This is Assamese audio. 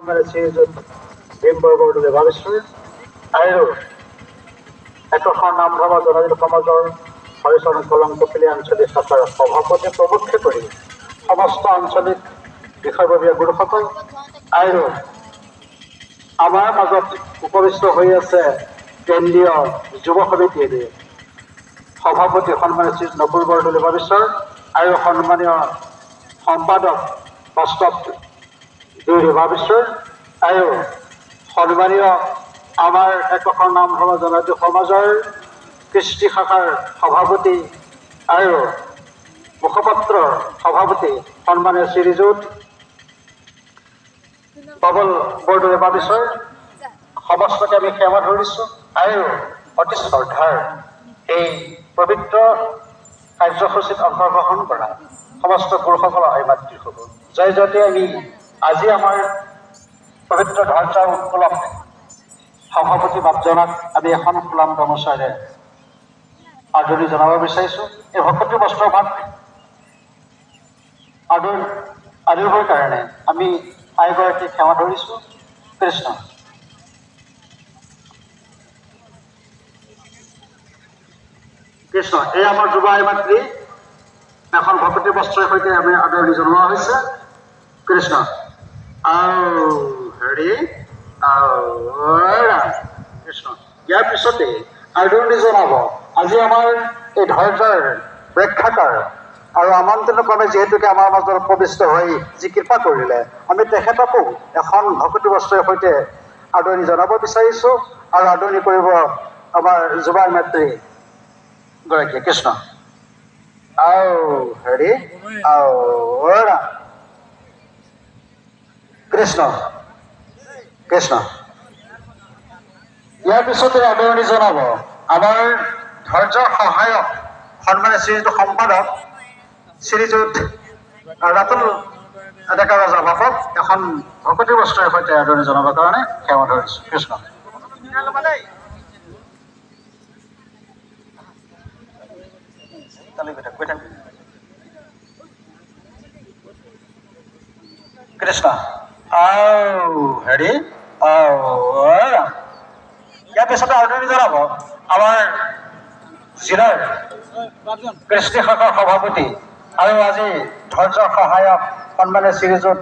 শ্ৰীযুত ভীমবৰবৰদলৈ ভাবিছোঁ আৰু একোখন নামঘৰ জনজাতি সমাজৰ হৰিচৰণ কলম কপিলী আঞ্চলিক শাখাৰ সভাপতি প্ৰমুখ্যে কৰি সমস্ত আঞ্চলিক বিষয়ববীয়া গুৰুসকল আৰু আমাৰ মাজত উপবিষ্ট হৈ আছে কেন্দ্ৰীয় যুৱ সমিতিয়ে সভাপতি সন্মানীয় শ্ৰী নকুল বৰদলৈ ভাবিছোঁ আৰু সন্মানীয় সম্পাদক বাস্তৱ ভাবিছোঁ আৰু সন্মানীয় আমাৰ একোখন নামঘৰ জনজাতি সমাজৰ কৃষ্টি শাখাৰ সভাপতি আৰু মুখপাত্ৰৰ সভাপতি সন্মানীয় শ্ৰীযুত বাবুল বৰদলৈ ভাবিছোঁ সমস্তকে আমি সেৱা ধৰিছোঁ আৰু অতি শ্ৰদ্ধাৰ এই পবিত্ৰ কাৰ্যসূচীত অংশগ্ৰহণ কৰা সমস্ত পুৰুষসকল আৰু মাতৃসকল জয় জয়তে আমি আজি আমাৰ পবিত্ৰ ধ্বজা উপলক্ষে সভাপতি বাপজনক আমি এখন ফুলাম গামোচাৰে আদৰণি জনাব বিচাৰিছোঁ। এই ভকতি বস্ত্ৰ ভাগ আদৰিবৰ কাৰণে আমি আইগৰাকীক সেৱা ধৰিছোঁ। কৃষ্ণ কৃষ্ণ এই আমাৰ যুৱ আই মাতৃ এখন ভকতি বস্ত্ৰৰ সৈতে আমি আদৰণি জনোৱা হৈছে। কৃষ্ণ আৰু হেৰি কৃষ্ণ ইয়াৰ পিছতে আদৰণি জনাব আজি আমাৰ এই ধৈৰ্যৰ ৰক্ষাকাৰ আৰু আমন্ত্ৰণক্ৰমে যিহেতুকে আমাৰ মাজত উপবিষ্ট হৈ যি কৃপা কৰিলে আমি তেখেতকো এখন ভকতি বস্ত্ৰৰ সৈতে আদৰণি জনাব বিচাৰিছোঁ আৰু আদৰণি কৰিব আমাৰ যুৱ মাতৃ গৰাকীয়ে। কৃষ্ণ আৰু হেৰি কৃষ্ণ কৃষ্ণ ইয়াৰ পিছতে আদৰণি জনাব আমাৰ ধৈৰ্যৰ সহায়ক সন্মানীয় শ্ৰীযুত সম্পাদক শ্ৰীযুত ৰাতুল ডেকা ৰজা বাপক এখন ভকতি বস্ত্ৰৰ সৈতে আদৰণি জনাবৰ কাৰণে সেৱা ধৰিছোঁ। কৃষ্ণ কৃষ্ণ আৰু হেৰি ইয়াৰ পিছতে আদৰণি জনাব আমাৰ জিলাৰ কৃষ্টি শাখাৰ সভাপতি আৰু আজি ধৈৰ্যৰ সহায়ক সন্মানীয় শ্ৰীযুত